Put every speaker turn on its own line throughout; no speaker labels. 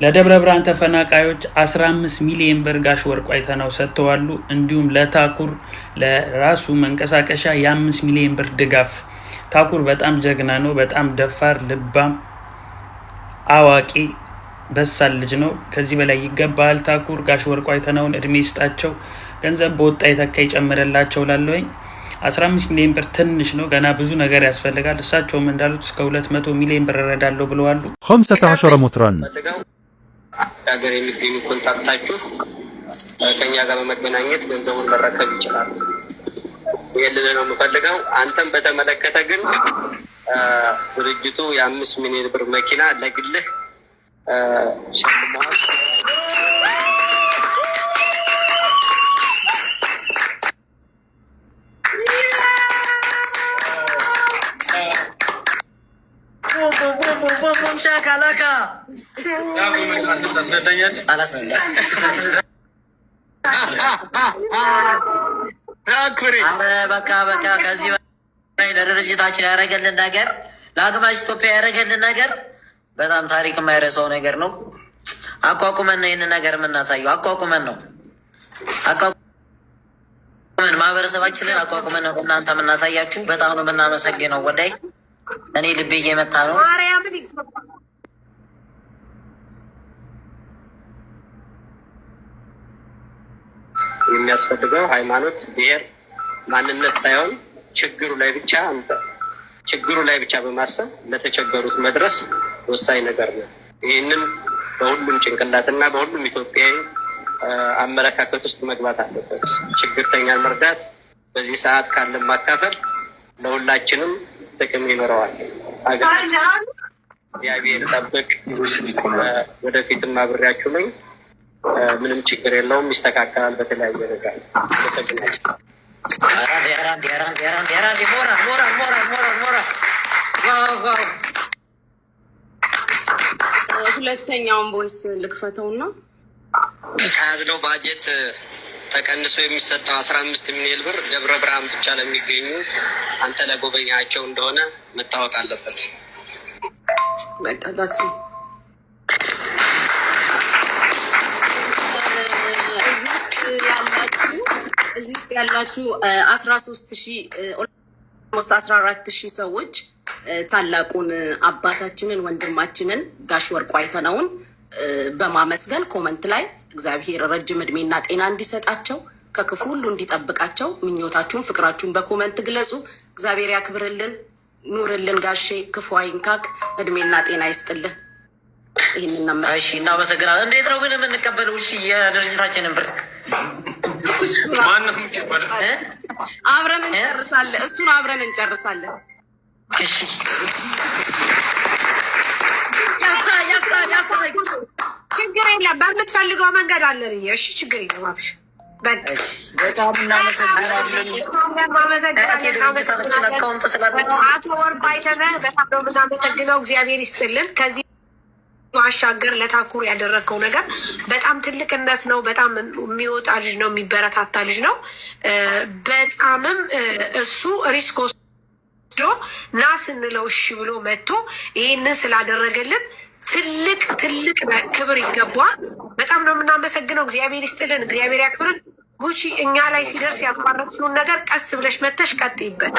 ለደብረ ብርሃን ተፈናቃዮች 15 ሚሊዮን ብር ጋሽ ወርቁ አይተነው ሰጥተዋሉ። እንዲሁም ለታኩር ለራሱ መንቀሳቀሻ የ5 ሚሊዮን ብር ድጋፍ። ታኩር በጣም ጀግና ነው። በጣም ደፋር፣ ልባም፣ አዋቂ፣ በሳል ልጅ ነው። ከዚህ በላይ ይገባል። ታኩር ጋሽ ወርቁ አይተነውን እድሜ ይስጣቸው። ገንዘብ በወጣ የተካ ይጨምረላቸው ላለኝ 15 ሚሊዮን ብር ትንሽ ነው። ገና ብዙ ነገር ያስፈልጋል። እሳቸውም እንዳሉት እስከ 200 ሚሊዮን ብር እረዳለሁ ብለዋሉ።
15 مترا
ሀገር የሚገኙ ኮንታክታችሁ ከኛ ጋር በመገናኘት ገንዘቡን መረከብ ይችላል። ይሄንን ነው የምፈልገው። አንተም በተመለከተ ግን ድርጅቱ የ5 ሚሊዮን ብር መኪና ለግልህ ሸልመዋል።
ሻካላካ በቃ ከዚህ በላይ ለድርጅታችን ያደረገልን ነገር ለአግማሽ ኢትዮጵያ ያደረገልን ነገር በጣም ታሪክ የማይረሳው ነገር ነው። አቋቁመን ነው ይህንን ነገር የምናሳየው። አቋቁመን ማህበረሰባችንን አቋቁመን ነው እናንተ የምናሳያችሁ። በጣም ነው የምናመሰግነው። ወዳይ እኔ ልቤ እየመታ ነው።
የሚያስፈልገው ሃይማኖት፣ ብሔር፣ ማንነት ሳይሆን ችግሩ ላይ ብቻ በማሰብ ለተቸገሩት መድረስ ወሳኝ ነገር ነው። ይህንን በሁሉም ጭንቅላትና በሁሉም ኢትዮጵያዊ አመለካከት ውስጥ መግባት አለበት። ችግርተኛን መርዳት በዚህ ሰዓት ካለን ማካፈል ለሁላችንም ጥቅም ይኖረዋል። እግዚአብሔር ጠብቅ። ወደፊትም አብሬያችሁ ነኝ። ምንም ችግር የለውም፣ ይስተካከላል። በተለያየ ነገር
ሁለተኛውን ቦይስ ልክፈተውና
ከያዝነው ባጀት ተቀንሶ የሚሰጠው 15 ሚሊዮን ብር ደብረ ብርሃን ብቻ ለሚገኙ አንተ ለጎበኛቸው እንደሆነ መታወቅ አለበት።
በቃ እዚህ ውስጥ ያላችሁ 14,000 ሰዎች ታላቁን አባታችንን ወንድማችንን ጋሽ ወርቁ አይተነውን በማመስገን ኮመንት ላይ እግዚአብሔር ረጅም እድሜና ጤና እንዲሰጣቸው ከክፉ ሁሉ እንዲጠብቃቸው ምኞታችሁን፣ ፍቅራችሁን በኮመንት ግለጹ። እግዚአብሔር ያክብርልን፣ ኑርልን። ጋሼ ክፉ አይንካክ፣ እድሜና ጤና ይስጥልን። ይህንን
እሺ፣ እናመሰግናለን። እንዴት ነው ግን የምንቀበለው? እሺ፣ የድርጅታችንን ብር
አብረን እንጨርሳለን። እሱን አብረን እንጨርሳለን።
እሺ፣
ችግር የለም። በምትፈልገው መንገድ አለን። እሺ፣ ችግር የለም። አብሽ
በጣም እናመሰግናለን።
አቶ ወርቁ አይተነህ በጣም ነው የምናመሰግነው። እግዚአብሔር ይስጥልን። ከዚህ አሻገር ለታኩር ያደረግከው ነገር በጣም ትልቅነት ነው። በጣም የሚወጣ ልጅ ነው፣ የሚበረታታ ልጅ ነው። በጣምም እሱ ሪስክ ወስዶ ና ስንለው እሺ ብሎ መጥቶ ይህንን ስላደረገልን ትልቅ ክብር ይገባዋል። በጣም ነው የምናመሰግነው። እግዚአብሔር ይስጥልን፣ እግዚአብሔር ያክብርን። ጉቺ እኛ ላይ ሲደርስ ያቋረጥሽውን ነገር ቀስ ብለሽ መተሽ ቀጥይበት።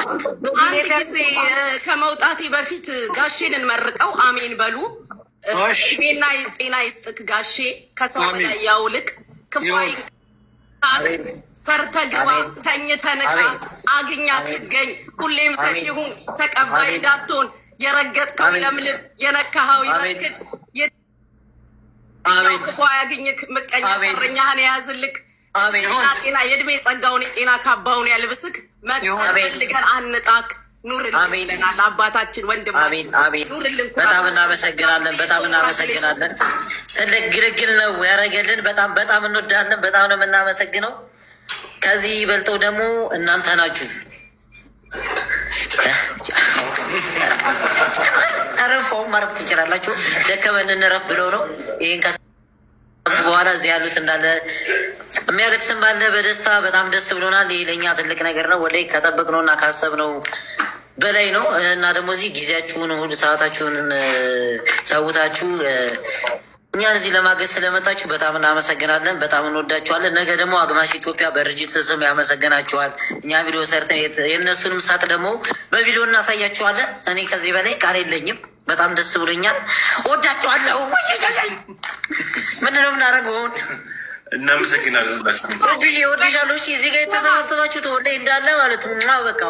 አንድ ጊዜ ከመውጣቴ በፊት ጋሼን እንመርቀው። አሜን በሉ። ቤና ጤና ይስጥክ ጋሼ፣ ከሰው በላይ ያውልቅ። ክፋይ ሰርተ ግባ፣ ተኝተ ንቃ፣ አግኛ ትገኝ። ሁሌም ሰጪ ሁን፣ ተቀባይ እንዳትሆን። የረገጥከው ለምልም፣ የነካኸው ይበርክት። ክፉ ያግኝክ፣ ምቀኛ ሸረኛህን የያዝልክ። ጤና የእድሜ ጸጋውን የጤና ካባውን ያልብስክ። መፈልገን አንጣክ። ኑርልን አባታችን ወንድማችን ኑርልን።
በጣም እናመሰግናለን። ትልቅ ግልግል ነው ያደረገልን። በጣም እንወዳለን። በጣም ነው የምናመሰግነው። ከዚህ በልጠው ደግሞ እናንተ ናችሁ። አረፈው ማረፍ ትችላላችሁ። ደከመን እንረፍ ብለው ነው ይህን በኋላ እዚህ ያሉት እንዳለ የሚያለቅስም ባለ በደስታ በጣም ደስ ብሎናል። ይህ ለእኛ ትልቅ ነገር ነው። ወላይ ከጠበቅነው እና ካሰብነው በላይ ነው እና ደግሞ እዚህ ጊዜያችሁን ሁሉ ሰዓታችሁን ሰውታችሁ እኛን እዚህ ለማገዝ ስለመጣችሁ በጣም እናመሰግናለን። በጣም እንወዳችኋለን። ነገ ደግሞ አግማሽ ኢትዮጵያ በድርጅት ስም ያመሰግናችኋል። እኛ ቪዲዮ ሰርተን የእነሱንም ሳቅ ደግሞ በቪዲዮ እናሳያችኋለን። እኔ ከዚህ በላይ ቃል የለኝም። በጣም ደስ ብሎኛል። ወዳችኋለሁ። ምንድን ነው የምናደርገው?
እናመሰግናለን።
ወድሻለሁ። እዚህ ጋር የተሰባሰባችሁት ወደ እንዳለ ማለት ነው። በቃ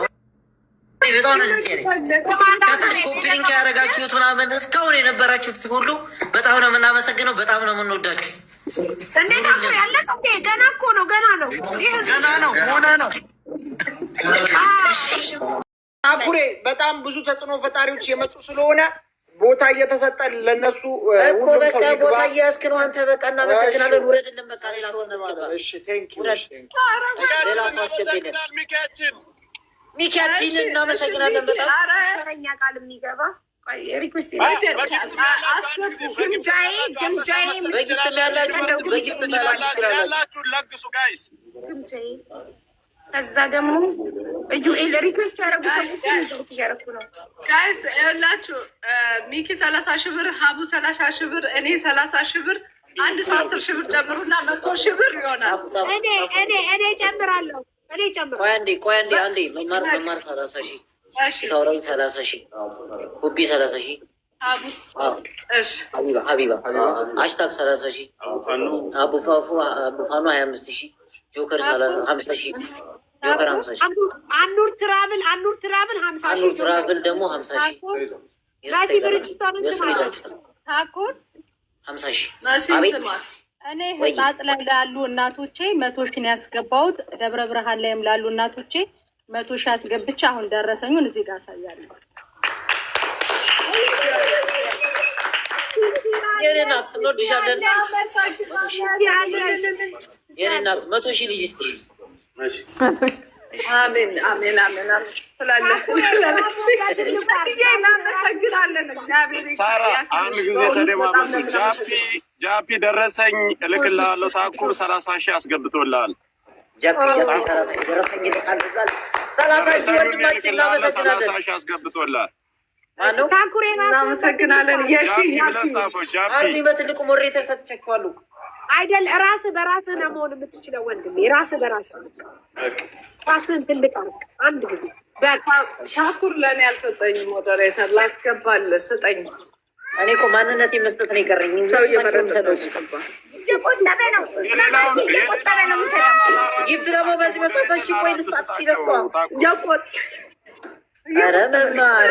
በጣም ነው ደስ ያለኝ። ከታች ኮፒ ሊንክ ያደረጋችሁት ምናምን እስካሁን የነበራችሁት ሁሉ በጣም ነው የምናመሰግነው። በጣም ነው የምንወዳችሁ።
እንዴት አኮ ያለ ገና እኮ ነው፣ ገና ነው፣
ገና ነው ሆነ ነው። አኩሬ በጣም ብዙ ተጽዕኖ ፈጣሪዎች የመጡ ስለሆነ ቦታ እየተሰጠ ለነሱ ሁሉም ሰው ይግባ።
ቦታ እያስክ ነው አንተ። በቃ እናመሰግናለን። ውረድልን። በቃ ሌላ ሰው እናስገባ።
እሺ ቴንክ ዩ።
ሌላ ሰው አስገብልን። ሚኪያችን እናመሰግናለን። በጣም
ሸረኛ ቃል የሚገባ ሪኩዌስት
ያላችሁ ለግሱ ጋይስ።
ከዛ ደግሞ ጁኤል ሪኩዌስት ያደረጉ ሰዎች እያደረኩ ነው
ጋይስ። ይኸውላችሁ ሚኪ 30 ሺህ ብር፣ ሀቡ 30 ሺህ ብር፣ እኔ 30 ሺህ ብር፣ አንድ ሰው 10 ሺህ ብር ጨምሩና 100 ሺህ ብር ይሆናል።
እኔ ጨምራለሁ።
ቆይ አንዴ መማር 30 ሺህ ታውራኝ 30 ሺህ ጉቢ 30 ሺህ ሀቢባ አሽታክ 30 ሺህ አቡፋኑ 25 ሺህ ጆከር 50 ሺህ ጆከር 50 ሺህ
አኑር ትራብል 50 ሺህ
አኑር ትራብል ደግሞ 50 ሺህ
ራሲ ብርጅስቶን
ታኩር
50 ሺህ
እኔ ህጻጽ ላይ ላሉ እናቶቼ 100 ሺህ ነው ያስገባሁት። ደብረ ብርሃን ላይም ላሉ እናቶቼ 100 ሺህ አስገብቼ አሁን ደረሰኙን እዚህ ጋር አሳያለሁ።
የኔ እናት እንወድሻለን። የኔ እናት 100 ሺህ ልጅ እስቲ
አሜን አሜን አሜን ትላለህ። እናመሰግናለን። እግዚአብሔር
ሳራ አንድ ጊዜ ተደማመጡ። ጃፒ ደረሰኝ እልክልሃለሁ። ታኩር 30 ሺህ አስገብቶልሃል።
ጃፒ 30 ሺህ ደረሰኝ ይልካል። 30 ሺህ ወንድማችን እናመሰግናለን።
30 ሺህ አስገብቶልሃል።
ማነው?
እናመሰግናለን።
አርዲ በትልቁ ሞዴሬተር ሰጥቻችኋለሁ
አይደል? ራስህ በራስህ ነው መሆን የምትችለው ወንድሜ። ራስህ በራስህ ራስህን ትልቅ አድርግ። አንድ ጊዜ
ታኩር ለእኔ ያልሰጠኝ ሞዴሬተር ላስገባልህ ስጠኝ።
እኔ እኮ ማንነቴ መስጠት ነው የቀረኝ።
እየቆጠበ ነው የሚሰጠው።
ጊፍት ደግሞ በዚህ መስጠት። እሺ ቆይ ልስጣት። እሺ ለሷ ኧረ መማር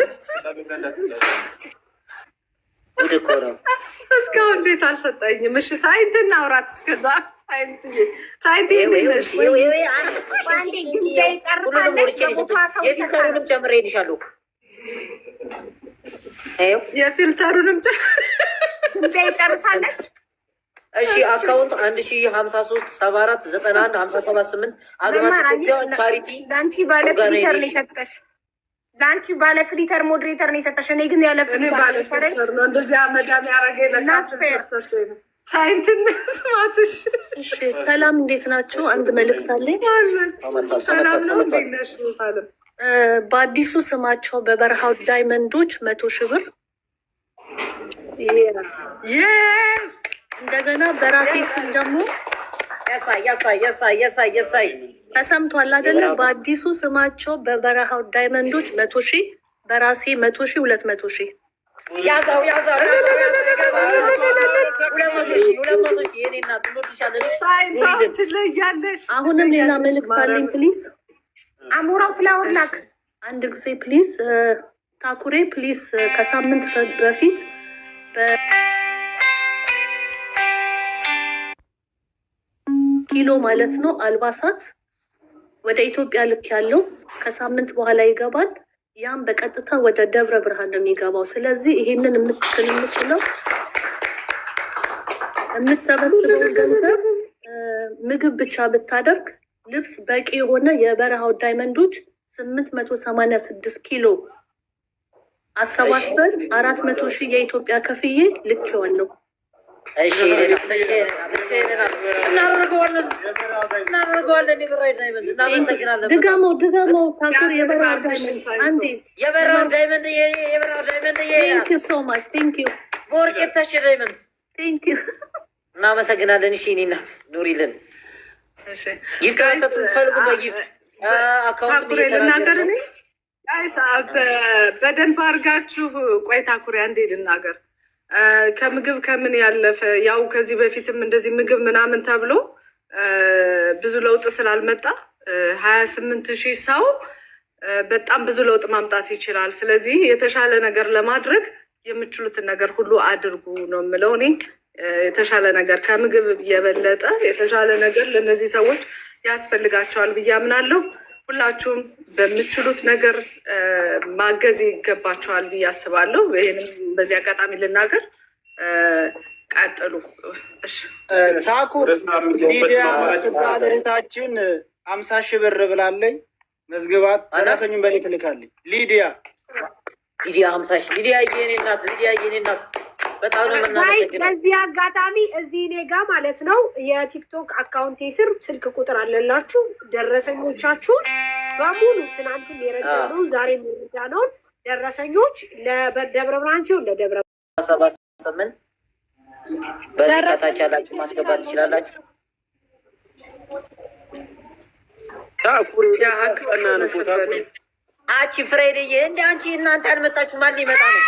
ጉድ እኮ ነው።
እስካሁን እንዴት አልሰጠኝም? እሺ ሳይንት እናውራት። እስከዛ ሳይንት
የፊልተሩንም ጨምሬልሻለሁ።
የፊልተሩንም
ጨርሳለች።
እሺ አካውንት 1053 74 91 57 8 አግማስ ኢትዮጵያ ቻሪቲ
ለአንቺ ባለ ፍሊተር ነው የሰጠሽ። ለአንቺ ባለ ፍሊተር ሞዴሬተር ነው የሰጠሽ። እኔ ግን ያለ ፍሊተር
ነው። እንደዚህ አመዳም ያደረገ ሳይንትን ስማትሽ።
እሺ ሰላም፣ እንዴት ናችሁ? አንድ መልእክት አለኝ።
ሰላም ነው። እንዴት ነሽ?
በአዲሱ ስማቸው በበረሃው ዳይመንዶች 100 ሺህ ብር እንደገና በራሴ ስም ደግሞ
ያሳይ
ተሰምቷል አይደለ? በአዲሱ ስማቸው በበረሃው ዳይመንዶች 100 ሺህ በራሴ 100 ሺህ 200 ሺህ
ያዛው 200 ሺህ የኔ እናት እንወድሻለን።
ትለያለሽ።
አሁንም ሌላ መልእክት አለኝ። ፕሊዝ
አሞራው ፍላወር ላክ
አንድ ጊዜ ፕሊዝ። ታኩሬ ፕሊዝ ከሳምንት በፊት ኪሎ ማለት ነው አልባሳት ወደ ኢትዮጵያ ልክ ያለው ከሳምንት በኋላ ይገባል። ያም በቀጥታ ወደ ደብረ ብርሃን ነው የሚገባው። ስለዚህ ይሄንን የምትችለው የምትሰበስበው ገንዘብ ምግብ ብቻ ብታደርግ ልብስ በቂ የሆነ የበረሃው ዳይመንዶች 886 ኪሎ አሰባስበን 400 ሺህ የኢትዮጵያ ከፍዬ ልኬዋለሁ።
እሺ እናደርገዋለን።
ድጋመው ታኩር የበረሃው ዳይመንድ አንዴ
የበረሃው ዳይመንድ
ቴንክ ዩ ሶ ማች ቴንክ ዩ
በወርቅ የታሸ ዳይመንድ
ቴንኪዩ
እናመሰግናለን። እሺ እኔ እናት ኑሪልን። ጊፍት መስጠት የምትፈልጉ በጊፍት አካውንት
ልናገር እኔ በደንብ አድርጋችሁ ቆይ ታኩሪ አንዴ ልናገር። ከምግብ ከምን ያለፈ ያው ከዚህ በፊትም እንደዚህ ምግብ ምናምን ተብሎ ብዙ ለውጥ ስላልመጣ 28,000 ሰው በጣም ብዙ ለውጥ ማምጣት ይችላል። ስለዚህ የተሻለ ነገር ለማድረግ የምችሉትን ነገር ሁሉ አድርጉ ነው የምለው እኔ። የተሻለ ነገር ከምግብ የበለጠ የተሻለ ነገር ለእነዚህ ሰዎች ያስፈልጋቸዋል ብዬ አምናለሁ። ሁላችሁም በምችሉት ነገር ማገዝ ይገባቸዋል ብዬ አስባለሁ። ይህንም በዚህ አጋጣሚ ልናገር። ቀጥሉ።
ታኩር ሊዲያ ትባል እህታችን 50,000 ብር ብላለኝ። መዝግባት ደረሰኙን በኔ ትልካለኝ። ሊዲያ
50,000 ሊዲያ የኔ እናት በጣም ነው የምናመሰግነው።
በዚህ አጋጣሚ እዚህ እኔ ጋ ማለት ነው የቲክቶክ አካውንቴ ስር ስልክ ቁጥር አለላችሁ። ደረሰኞቻችሁን በሙሉ ትናንትም የረዳነው ዛሬ የረዳነውን ደረሰኞች ለደብረ ብርሃን ሲሆን ለደብረ
78 በዚህ ከታች ያላችሁ ማስገባት ትችላላችሁ። አቺ ፍሬዴዬ እንደ አንቺ እናንተ አልመጣችሁ ማን ሊመጣ ነው?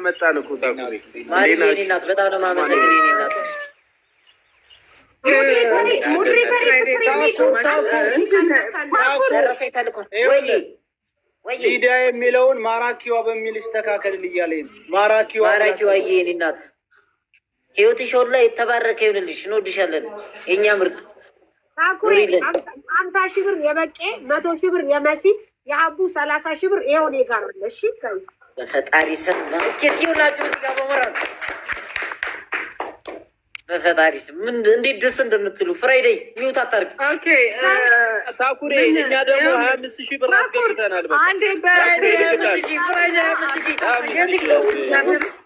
መጣን እኮ ታኩሪ
ማሪ እናት በጣም ነው የማመሰግነው። የኔ እናት
ሊዲያ የሚለውን ማራኪዋ በሚል ይስተካከል እያለኝ ነው። ማራኪዋ
የኔ እናት ህይወትሽ ሁላ የተባረከ ይሁንልሽ። እንወድሻለን የእኛ ምርጥ።
50,000 ብር የበቄ 100,000 ብር የመሲ የአቡ 30,000 ብር ይኸው እኔ ጋር አለ። እሺ ጋይስ
በፈጣሪ ስም እስኪ ሲውላችሁ እዚህ ጋር በመራል በፈጣሪ ስም ምን እንዴት ደስ እንደምትሉ ፍራይዴይ ሚውት አታርግ።
ኦኬ
ታኩሪ እኛ ደግሞ 25,000 ብር አስገብተናል። በቃ
አንዴ
ፍራይዴይ 25,000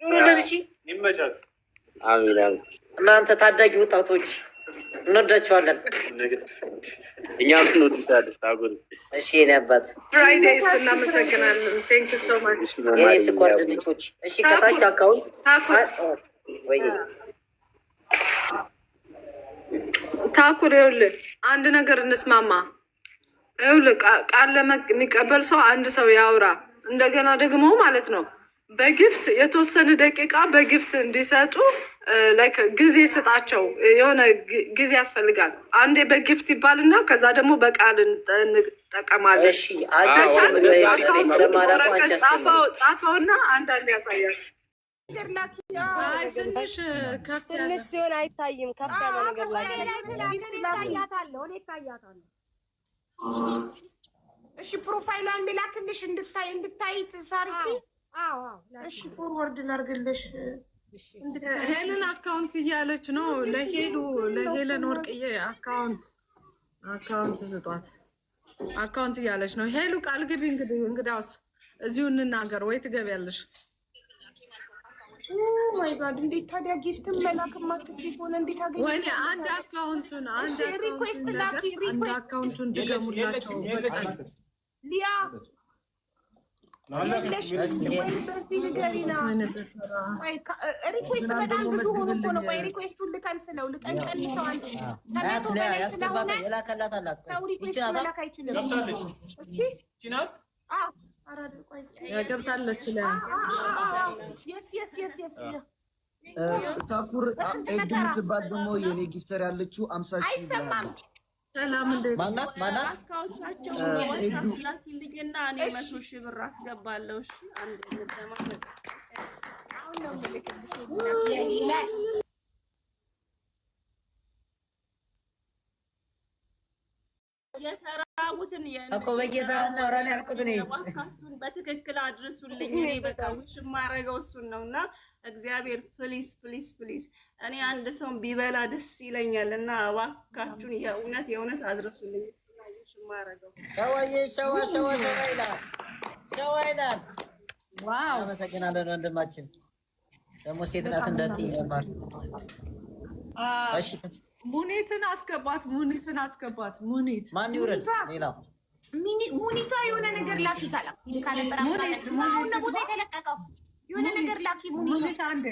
ኑሩልን። እሺ
ይመቻችሁ። አሜን አሜን።
እናንተ ታዳጊ ወጣቶች እንወዳችኋለን።
እኛም እንወዳለን ታኩሪ።
እሺ የኔ አባት
ፍራይዴይስ እናመሰግናለን። ቴንክ ዩ ሶ ማች
የኔ ስኳር ድንቾች። እሺ ከታች አካውንት ወይ
ታኩር ይኸውልህ አንድ ነገር እንስማማ። ይኸውልህ ቃል የሚቀበል ሰው አንድ ሰው ያውራ። እንደገና ደግሞ ማለት ነው በጊፍት የተወሰነ ደቂቃ በጊፍት እንዲሰጡ ላይክ ጊዜ ስጣቸው። የሆነ ጊዜ ያስፈልጋል። አንዴ በጊፍት ይባልና ከዛ ደግሞ በቃል እንጠቀማለን። ጻፈውና አንዳንድ ያሳያል።
ትንሽ ሲሆን አይታይም። ከፍ ያለ ነገር ላይ
እሺ፣ ፕሮፋይሏን ልላክልሽ እንድታይ ሳሪቲ። እሺ፣ ፎርወርድ ላርግልሽ።
ሄለን አካውንት እያለች ነው። ለሄለን ወርቅዬ አካውንት ስጧት። አካውንት እያለች ነው። ሄሉ ቃል ግቢ። እንግዳውስ እዚሁ እንናገር ወይ ትገቢያለሽ?
ማይ ጋድ እንዴት ታዲያ ጊፍትን መላክ ማትችይ ሆነ? እንዴት አገኘ?
ወይኔ አንድ አካውንቱን
ሪኩዌስት ላኪ።
አካውንቱን ድገሙላቸው። በቃ
ሊያ ለሽ በዚህ ንገሪና። ሪኩዌስት በጣም ብዙ ሆኖ እኮ ነው። ቆይ ሪኩዌስቱን ልቀንስለው ልቀንሰው። አንዴ ከመቶ በላይ ስለሆነ ሰው ሪኩዌስት መላክ አይችልም።
ገብታለች።
ታኩር ኤዱ የምትባል ደግሞ የኔ ጊፍተር ያለችው 50,000
ሰላም እንዴት
ማናት?
ኤዱ ላኪልኝና እኔ 100,000 ብር አስገባለሁ። እሺ አንድ አሁን ነው ልክልሽ የተራቡትን የባካችሁን በትክክል አድርሱልኝ። እኔ በቃ ውሽ የማደርገው እሱን ነው እና እግዚአብሔር ፕሊስ ፕሊስ ፕሊስ እኔ አንድ ሰው ቢበላ ደስ ይለኛል እና እባካችሁን የእውነት አድርሱልኝ። ውሽ የማደርገው
ሸዋ ይላል። ዋው አመሰግናለን ወንድማችን። ደግሞ ሴት ናት እንዳትዪ ነበር። እሺ
ሙኒትን አስገባት። ሙኒት
ማን ይውረድ? ሌላው
ሙኒቷ የሆነ ነገር ላፊታላ ካለበራ አሁን ነው ቦታ የተለቀቀው የሆነ ነገር ላኪ ሙኒት አንዴ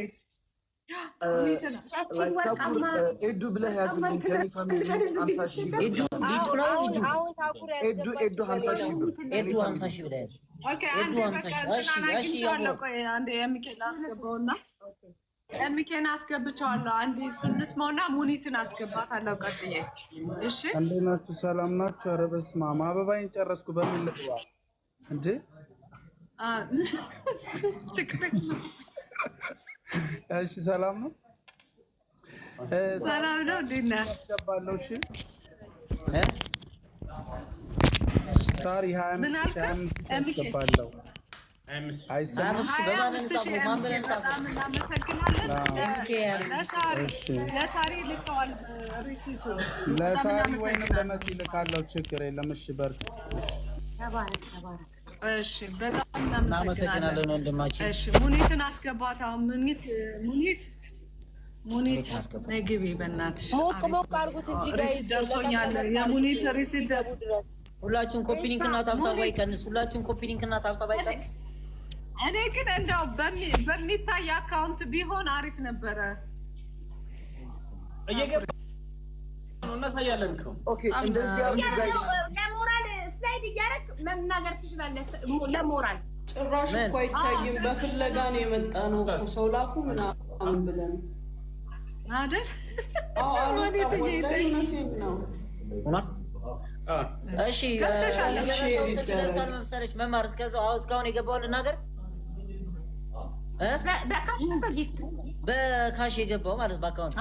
ኤዱ ብለህ ያዝልኝ ከኔ ፋሚሊ 50 ሺህ ብር ኤዱ 50 ሺህ ብር
ኤዱ 50 ሺህ ብለህ ያዝ።
ኦኬ አንዴ በቃ እሺ አንዴ የሚኬን አስገባውና የሚኬን አስገብቻለሁ። አንዴ እሱን ልስማውና ሙኒትን አስገባታለሁ ቀጥዬ። እሺ
እንዴት ናችሁ? ሰላም ናችሁ? ኧረ በስመ አብ አበባዬን ጨረስኩ። በምን ልግባ እንዴ? እሺ ሰላም ነው።
ሰላም ነው። እንዴት ነህ?
አስገባለሁ። እሺ ሳሪ 25 አስገባለሁ። አይሰማም።
ለሳሪ ልከዋል ሪሲቱ።
ለሳሪ ወይንም ለመሲ ልካለሁ። ችግር የለም። እሺ በርክ።
ተባረክ። እሺ በጣም እናመሰግናለን
ወንድማችን።
እሺ ሙኒትን አስገባት። አሁን ሙኒት ነግቢ በእናትሽ
ሞቅ አድርጉት እንጂ ጋይስ
ደርሶኛል። የሙኒት ሪሲት
ድረስ ሁላችሁን ኮፒ ሊንክ እና ታብታብ አይቀንስ። ሁላችሁን ኮፒ ሊንክ እና ታብታብ አይቀንስ።
እኔ ግን እንደው በሚታይ አካውንት ቢሆን አሪፍ ነበረ።
እየገባ ነው እናሳያለን እኮ።
ኦኬ እንደዚህ ያሉ ጋይስ
ለሞራል ስላይድ እያደረክ መናገር ትችላለህ። ለሞራል
ጭራሽ እኮ አይታይም። በፍለጋ ነው የመጣ ነው እኮ ሰው ላኩ ምናምን ብለን
አይደል?
እሺ ደርሳል መሰለሽ መማር። እስካሁን የገባውን ልናገር።
በካሽ በጊፍት
በካሽ የገባው ማለት በአካውንት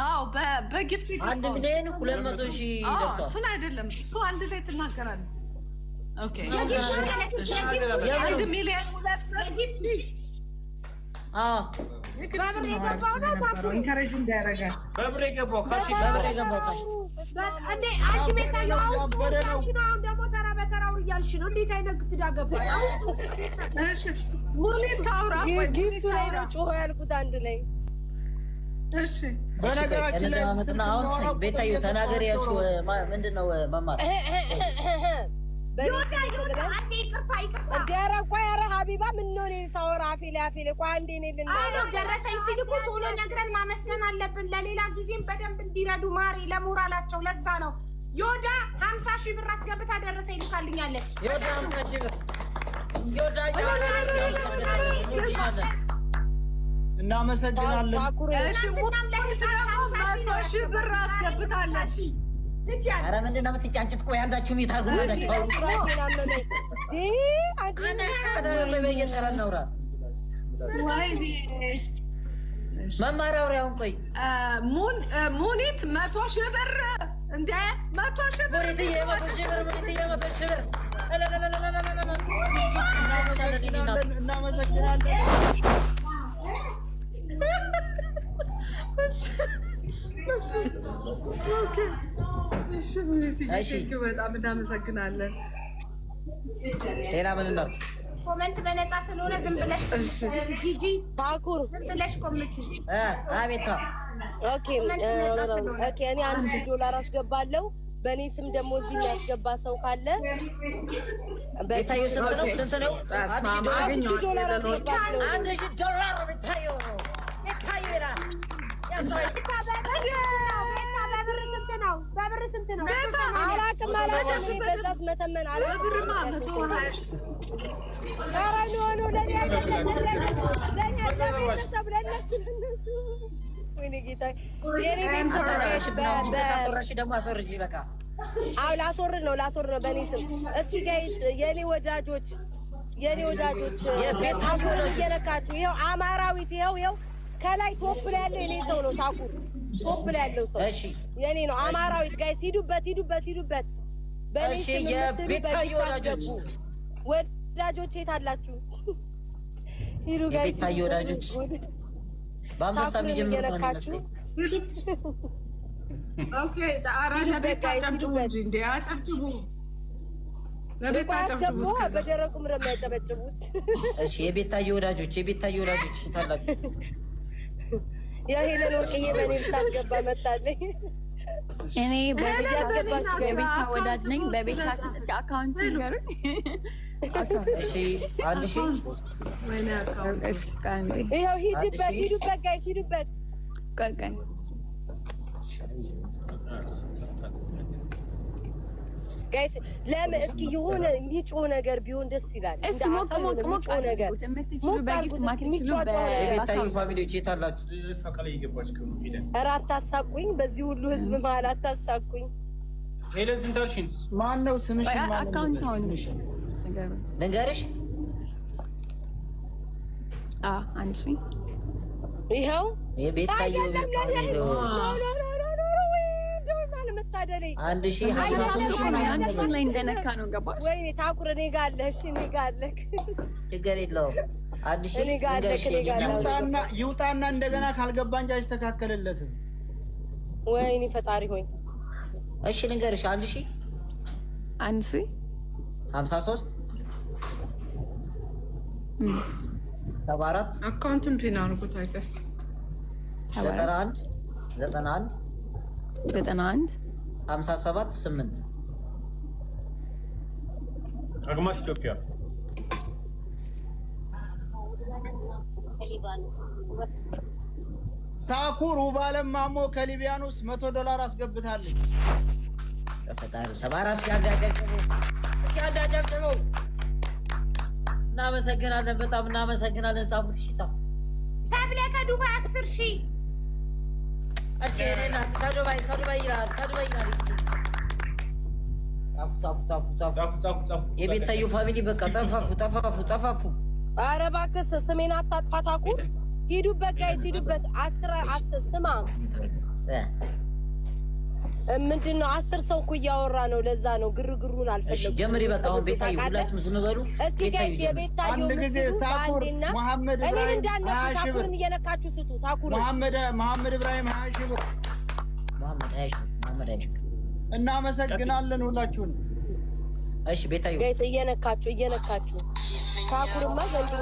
በጊፍት
1,200,000 ደርሷል።
እሱን አይደለም እሱ አንድ ላይ ትናገራለህ። ኦኬ 1 ሚሊዮን 2 ጊፍት
በብር የገባው ካሽ
እንዴ አንቺ ቤት ያለው አሁን ደግሞ ተራ በተራው እያልሽ ነው። እንዴት አይነት ግትዳ ገባ?
እሺ ሙኒት ታውራ
ጊፍቱ ላይ ነው ጮኸ ያልኩት አንድ ላይ።
እሺ
በነገራችን ላይ
አሁን ቤታዬ ተናገር ያልሽው ምንድነው መማር
ሀቢባ ምነው እኔን ሳወራ አፌ ላይ ቆይ አንዴ እኔ ልናገር ደረሰኝ ሲል እኮ ቶሎ ነግረን ማመስገን አለብን። ለሌላ ጊዜም በደንብ እንዲረዱ ማሬ ለሞራላቸው። ለዛ ነው ዮዳ 50 ሺህ ብር አስገብታ ደረሰኝ ልካልኛለች።
ዮዳ 50 ሺህ ብር
እናመሰግናለን።
እሺ ብር አስገብታለች።
ኧረ ምንድን ነው የምትጫጭት? ቆይ አንዳችሁም የታርጉ መማር አውሪያውን ቆይ
ሙኒት 100 ሺህ ብር እንደ 100 ሺህ ብር
እናመሰግናለን።
በጣም እናመሰግናለን።
ሌላ ምን ነው?
ኮሜንት በነፃ ስለሆነ ዝም ብለሽ ጂጂ ባኩር ዝም ብለሽ ኮሜንት
አቤት።
ኦኬ እኔ $1,000 አስገባለሁ። በእኔ ስም ደግሞ እዚህ የሚያስገባ ሰው ካለ
ቤታዬ ስንት ነው?
$1,000 አስገባለሁ።
$1,000 ቤታዬ ነው።
በብር ስንት ነው? አላውቅም አላውቅም። በዛስ መተመን አላውቅም። ኧረ ኖ ለእኔ አይደለም ለእኔ ለቤተሰብ ለእነሱ ወይኔ ጌታዬ የእኔ ቤተሰብ
ደግሞ አስወርጂ በቃ።
አዎ ላስወርድ ነው በእኔ ስም። እስኪ ጋይስ የእኔ ወዳጆች ታኩር እየነካችሁ ይኸው አማራዊት ይኸው ከላይ ቶፕ ላይ ያለው የኔ ሰው ነው። ታኩር ቶፕ ላይ ያለው ሰው የኔ ነው። አማራዊት ጋይስ ሂዱበት።
እሺ የቤታዬ
ወዳጆች የት አላችሁ? ሂዱ ጋይስ
የቤታዬ ወዳጆች በአንበሳ የሚጀምሩት ነው የሚመስለኝ።
ኦኬ አራዳ ቤት አጨብጭቡ እንጂ እንደ አጨብጭቡ
ለቤታችሁ በደረቁም የሚያጨበጭቡት።
እሺ የቤታዬ ወዳጆች ታላችሁ
የሄለን ወርቅዬ በእኔ ልታስገባ መጣለኝ።
እኔ በቤታ ወዳጅ ነኝ። በቤታ እስኪ አካውንት ንገሩኝ።
እሺ 1000
ይኸው ሂዱበት ጋይስ ሂዱበት።
ቆይ
ጋይስ ለምን እስኪ የሆነ የሚጮህ ነገር ቢሆን ደስ ይላል።
እስኪ ሞቅ ነገር የምትችሉ በጊፍት ማትችሉ
በቤታዩ ፋሚሊዎች የት አላችሁ?
ኧረ አታሳቁኝ፣ በዚህ ሁሉ ህዝብ መሀል አታሳቁኝ።
ሄለን ስንት አልሽኝ? ማን ነው ስምሽ?
አካውንታውን
ልንገርሽ?
አንቺ
ይኸው
የቤታዩ ፋሚሊ አንድ ሺህ
ላይ እንደነካ ነው ገባሽ?
ወይኔ ታኩር እኔ ጋር አለ። እሺ እኔ ጋር አለ፣
ችግር የለውም። አንድ ሺህ
ይውጣና እንደገና ካልገባ እንጂ አይስተካከልለትም።
ወይኔ ፈጣሪ ሆይ።
እሺ ልንገርሽ 1000 53 74
አካውንቱን ፒን አድርጉት። አይቀስ
91 57 8
አግማስ ኢትዮጵያ ታኩር ውባለም ማሞ ከሊቢያኖስ $100 አስገብታለች።
ፈጣሪ ሰባራ እስኪያዳጨብጭቡ እናመሰግናለን። በጣም እናመሰግናለን። ጻፉት። እሺ ጻፉ።
ተብለ ከዱባይ 10,000
እሺ እኔና ከዱባይ ይላል። ጻፉ። የቤታዩ ፋሚሊ በቃ ጠፋፉ።
ኧረ እባክህ ስሜን አታጥፋ ታኩር። ሂዱበት ጋይስ ሂዱበት። 10 ስማ ምንድን ነው 10 ሰው እኮ እያወራ ነው። ለዛ ነው ግርግሩን አልፈለጉም።
ጀምሪ በቃ አሁን ቤታዩ ሁላችሁም ዝም በሉ።
እስኪ ጋይስ የቤታዩ ምትሉ ባንዴና እኔን እንዳነኩ ታኩርን እየነካችሁ ስጡ። ታኩር
መሐመድ ኢብራሂም 20 ሺህ ብር እናመሰግናለን ሁላችሁን።
እሺ ቤታዩ
ጋይስ እየነካችሁ ታኩርማ ዘንድሮ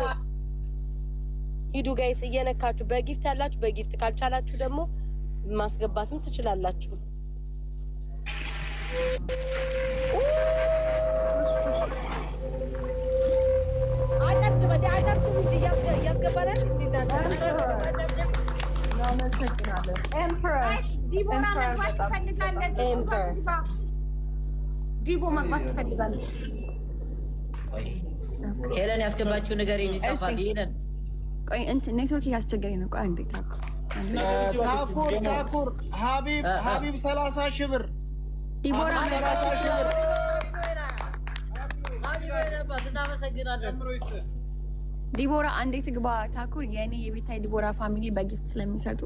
ሂዱ ጋይስ እየነካችሁ። በጊፍት ያላችሁ በጊፍት ካልቻላችሁ ደግሞ ማስገባትም ትችላላችሁ። አጨብጭቡ እንጂ እያስገባናል።
እናመሰግናለን።
ዲቦራ መግባት ትፈልጋለች። ዲቦ መግባት ትፈልጋለች።
ሄለን ያስገባችሁ ነገር ይጻፋል። ሄለን
ቆይ እንትን ኔትወርክ እያስቸገረኝ ነው። ቆይ አንዴ
ታኩር ሀቢብ 30 ሺህ ብር
ዲቦራ
30 ሺህ ብር
እናመሰግናለን።
ዲቦራ አንዴ ትግባ። ታኩር የኔ የቤታዬ ዲቦራ ፋሚሊ በጊፍት ስለሚሰጡ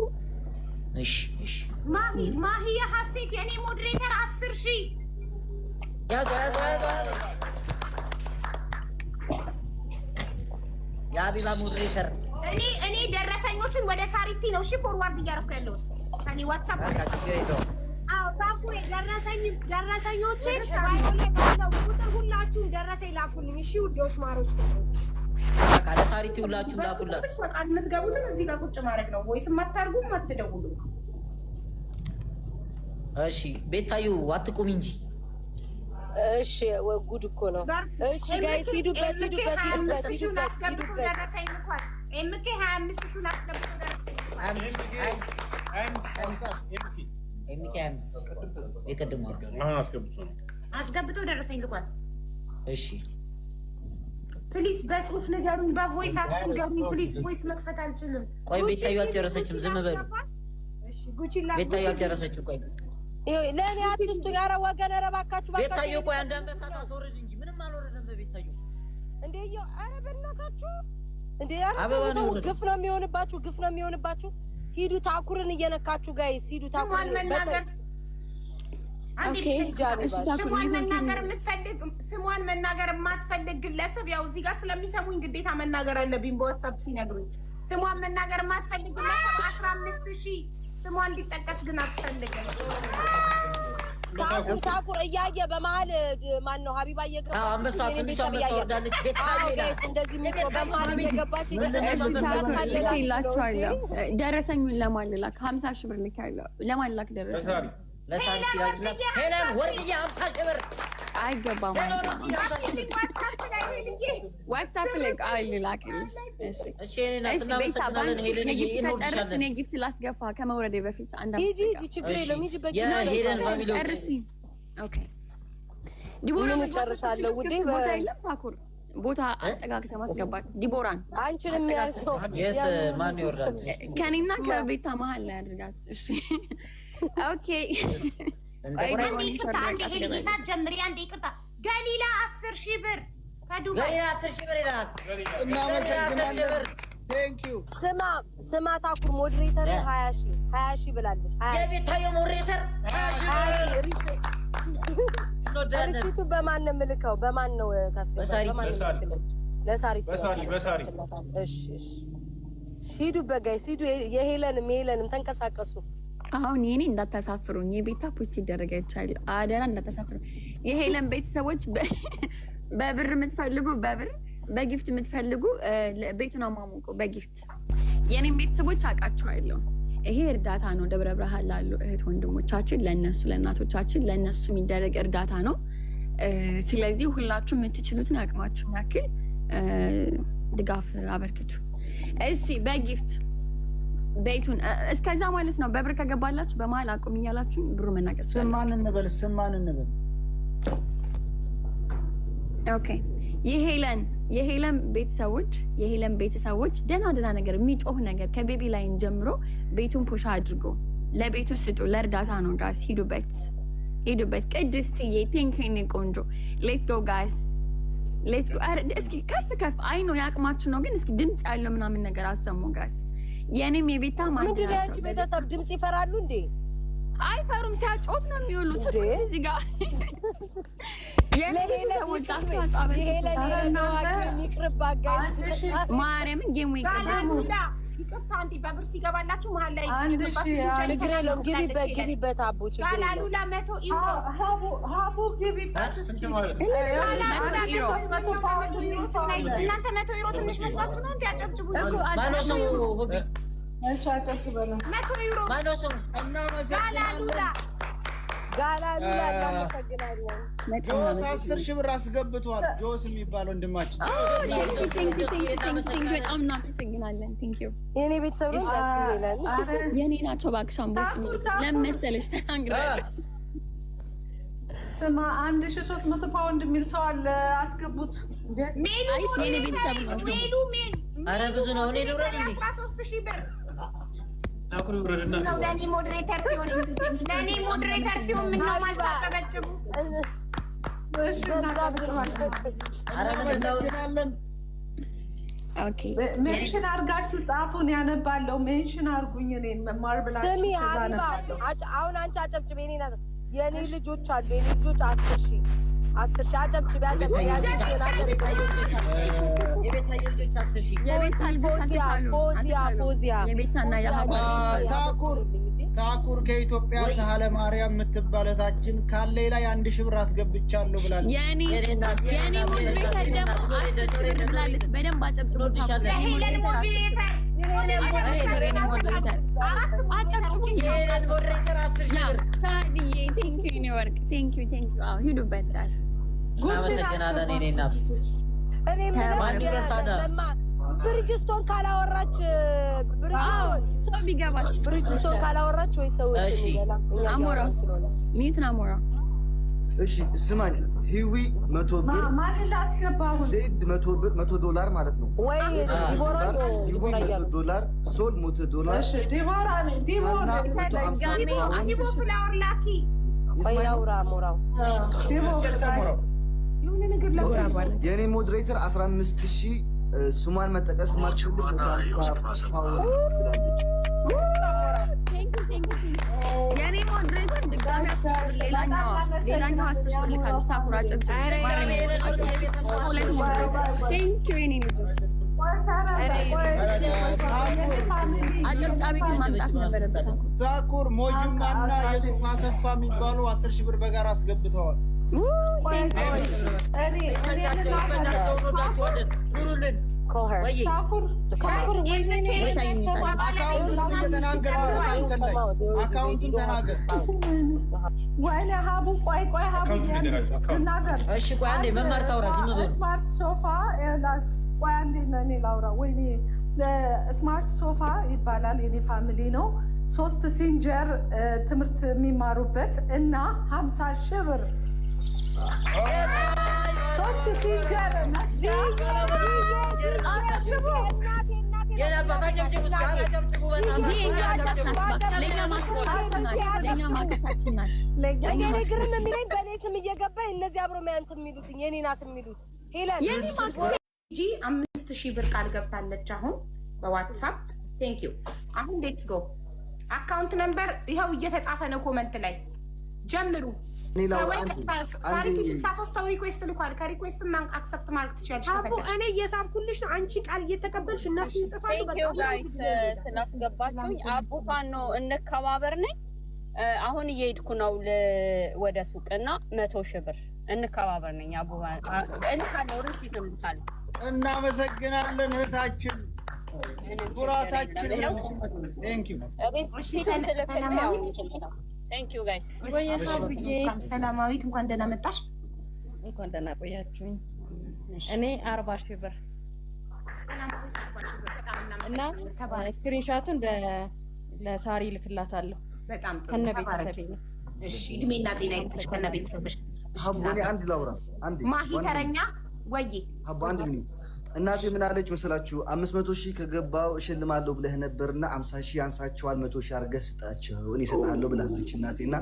እሺ
ማሂ የሐሴት የኔ ሞዴሬተር 10,000
ያዙ የሀቢባ ሞዴሬተር
እኔ ደረሰኞችን ወደ ሳሪቲ ነው እሺ ፎርዋርድ እያደረኩ ያለሁት ከኔ ዋትስአፕ። አዎ ታኩር ደረሰኞችን ባይሆን ባለው ቁጥር ሁላችሁም ደረሰኝ ላኩልኝ እሺ ውዶች ማሮች።
ካለ ሳሪቲ ሁላችሁም ላኩላት።
በቃ የምትገቡትን እዚህ ጋር ቁጭ ማድረግ ነው። ወይስ አታርጉም አትደውሉ።
እሺ ቤታዩ አትቁም እንጂ
እሺ ጉድ እኮ ነው። እሺ ጋይስ ሂዱበት።
ኤምኬ 25,000 አስገብቶ አስገብቶ ደረሰኝ ልኳል።
እሺ
ፕሊስ በጽሁፍ ንገሩኝ፣ በቮይስ አትንገሩኝ ፕሊስ። ቮይስ መክፈት አልችልም።
ቆይ ቤታዩ አልጨረሰችም፣ ዝም በሉ።
እሺ ጉቺላ
ቤታዩ አልጨረሰችም። ቆይ
ለእኔ አትስጡ። ኧረ ወገን ኧረ እባካችሁ
ቤታዩ ቆይ አንድ አንበሳ ታስወርድ እንጂ ምንም አልወረደም በቤታዩ።
እንዴ ኧረ በእናታችሁ እንዴ ኧረ ግፍ ነው የሚሆንባችሁ። ሂዱ ታኩርን እየነካችሁ ጋይስ ሂዱ ታኩርን መናገር
ስሟን መናገር የማትፈልግ ግለሰብ ያው እዚህ ጋር ስለሚሰሙኝ ግዴታ መናገር አለብኝ። በዋትስአፕ ሲነግሩኝ ስሟን መናገር የማትፈልግ ግለሰብ 15,000 ስሟ እንዲጠቀስ ግን አትፈልግም።
ታኩር እያየ በመሀል ማን ነው ሀቢባ እየገባች
አንበሳ ትንሿ አንበሳ ወርዳለች። ቤታዩ
ጋይስ እንደዚህ ሚጮ በመሀል እየገባች
ይላችኋለሁ። ደረሰኙን ለማን ልላክ? 50 ሺህ ብር ልክ ያለው ለማን ላክ? ደረሰኝ
ለሳሪቲ ሄለን ወርድዬ 50 ሺህ ብር
አይገባም። ዋትስአፕ ላይ ቃል ላክልሽ። እሺ ከጨረስሽ እኔ ጊፍት ላስገፋ ከመውረዴ በፊት
ሂጂ ችግር የለም ሂጂ
ጨርሺ። ኦኬ ዲቦራ
ጨርሻለሁ ውዴ።
ቦታ የለም ታኩር ቦታ አጠጋግተህ ማስገባት ዲቦራን
አንቺን የሚያርሰው
ማን ይወርዳል?
ከኔና ከቤታ መሀል ላይ አድርጋት። እሺ ኦኬ
ጀምሪ። አንዴ ይቅርታ ገሊላ 10,000 ብር ከዱባይ
10,000 ብር ይላል።
ስማ ታኩር ሞዴሬተር 20,000 ብላለች።
የቤታዮ ሞዴሬተር
20,000 ሪሲቱ በማን ነው የምልከው? በማን ነው ለሳሪት። እሺ ሂዱበት ጋይስ ሂዱ። የሄለንም ተንቀሳቀሱ።
አሁን የኔ እንዳታሳፍሩኝ። የቤታ ፖስት ሲደረግ አይቻለሁ። አደራ እንዳታሳፍሩኝ። የሄለን ቤተሰቦች በብር የምትፈልጉ በብር በጊፍት የምትፈልጉ ቤቱን አሟሙቁ በጊፍት። የኔም ቤተሰቦች አውቃቸዋለሁ። ይሄ እርዳታ ነው። ደብረ ብርሃን ላሉ እህት ወንድሞቻችን፣ ለነሱ ለእናቶቻችን ለነሱ የሚደረግ እርዳታ ነው። ስለዚህ ሁላችሁም የምትችሉትን አቅማችሁን ያክል ድጋፍ አበርክቱ። እሺ በጊፍት ቤቱን እስከዛ ማለት ነው። በብር ከገባላችሁ በመሀል አቁም እያላችሁ ብሩ መናገር
ስማን እንበል
ኦኬ የሄለን ቤተሰቦች ደህና ነገር የሚጮህ ነገር ከቤቢ ላይን ጀምሮ ቤቱን ፑሽ አድርጎ ለቤቱ ስጡ። ለእርዳታ ነው ጋስ። ሂዱበት። ቅድስትዬ ቴንኪኒ ቆንጆ ሌትስ ጎ ጋስ ሌትስ ጎ። እስኪ ከፍ አይ ነው ያቅማችሁ ነው፣ ግን እስኪ ድምፅ ያለው ምናምን ነገር አሰሙ ጋስ። የኔም የቤታ
ምንድን ነው ያንቺ ቤተሰብ ድምፅ ይፈራሉ እንዴ?
አይፈሩም። ሲያጮት ነው የሚውሉት። ስጡት እዚህ ጋር ማርያምን ጌሙ
ይቅርታ እንዴ በብር ሲገባላችሁ መሀል ላይ
ችግር የለውም። ግቢበት አቦ ችግር የለውም።
ጋላሉላ 100 ዩሮ ሀቡ ግቢበት። እናንተ 100 ዩሮ ትንሽ መስሏችሁ ነው እንዴ? አጨብጭቡ።
ጋላሉላ እናመሰግናለን።
ጆስ 10,000 ብር አስገብቷል። ጆስ የሚባል ወንድማችን
በጣም እናመሰግናለን።
የኔ ቤተሰብ
የኔ ናቸው። እባክሽን ቦስት ለምን መሰለሽ ተናግረናል።
ስማ 1300 ፓውንድ የሚል ሰው አለ። አስገቡት።
የኔ ቤተሰብ ነው።
ኧረ ብዙ ነው። እኔ ልውረድ እንዴ?
13,000 ብር ለእኔ ሞዴሬተር ሲሆን ምነው ማታጨበጭቡ?
ሜንሽን አርጋችሁ ጻፉን። ያነባለው ሜንሽን አርጉኝ። እኔን መማር ብላችሁ
ስሚ አሁን አንቺ አጨብጭብ። የኔ ልጆች አሉ። የኔ ልጆች 10,000 አጨብጭብ።
ታኩር ከኢትዮጵያ ሳህለ ማርያም የምትባል እህታችን ካለ ላይ 1,000 ብር አስገብቻለሁ ብላለች።
የኔ ሞዴሬተር ደግሞ 10,000 ብር ብላለች። በደንብ አጨብጭቡ። ሂዱበት ጋስ
ብሪጅስቶን ካላወራች
ሰው ቢገባ
ብሪጅስቶን ካላወራች ወይ ሰው
አሞራው ሚዩትን አሞራው
እሺ ስማኝ ሂዊ 100 ብር
ማን ላስገባው
ዜድ 100 ብር $100 ማለት ነው
ወይ ዲቦራ
$100 ሶል $100
እሺ ዲቦራ
ዲቦ ፍላወር ላኪ
ያውራ ሞራው
ዲቦ
የሆነ ነገር ላኪ
የኔ ሞዴሬተር 15,000 ስሟን መጠቀስ ማትችል ፓወር ብላለች።
የኔ ሞዴሬተር ድጋሚ ሌላኛው 10,000 ብር ልካለች። ታኩራ ጨብጭ ቴንኪው የኔ ልጆች። አጨብጫቢ ግን ማምጣት ነበረበት።
ታኩር ሞጅማና የሱፍ አሰፋ የሚባሉ 10,000 ብር በጋራ አስገብተዋል።
እኔ
Call her.
ስማርት ሶፋ ስማርት ሶፋ ይባላል። የኔ ፋሚሊ ነው። 3 ሲንጀር ትምህርት የሚማሩበት እና 50 ሺህ ብር 3 ሲንጀር
ግርም የሚለኝ በኔትም እየገባ እነዚህ አብሮ ማያንት የሚሉት የኔ ናት የሚሉት ሄለን
ጂ 5000 ብር ቃል ገብታለች። አሁን በዋትስአፕ ቴንክ ዩ። አሁን ሌትስ ጎ አካውንት ነምበር ይኸው እየተጻፈ ነው። ኮመንት ላይ ጀምሩ። ሳሪቲ 63 ሰው ሪኩዌስት ልኳል። ከሪኩዌስት አክሰፕት ማድረግ ትችያለሽ ከፈለግሽ።
እኔ እየሳብኩልሽ ነው፣ አንቺ ቃል እየተቀበልሽ እነሱ ይጥፋሉ።
ቴንክ ዩ ጋይስ ስላስገባችሁኝ። አቡ ፋኖ እንከባበር ነኝ። አሁን እየሄድኩ ነው ወደ ሱቅና 100 ሺህ ብር እንከባበር ነኝ። አቡ እንካለው ሪሲት እንካለው።
እናመሰግናለን እህታችን፣ ኩራታችን ነው። ቴንክ ዩ
ቴንክ ዩ ጋይስ።
ሰላማዊት እንኳን ደህና መጣሽ።
እንኳን ደህና ቆያችሁኝ። እኔ 40 ሺህ ብር እና ስክሪንሻቱን ለሳሪ ልክላታለሁ።
በጣም ጥሩ
ከነ ቤተሰቤ ነው።
እሺ እድሜና ጤና ይስጥሽ ከነ ቤተሰብሽ።
ሀቦኔ አንድ ላውራ አንድ
ማሂ ተረኛ ወይ
ሀቦ አንድ ምን እናቴ ምን አለች መሰላችሁ? 500 ሺህ ከገባው እሸልማለሁ ብለህ ነበርና 50 ሺህ ያንሳቸዋል 100 ሺህ አድርገህ ስጣቸው እኔ እሰጥሃለሁ ብላለች እናቴና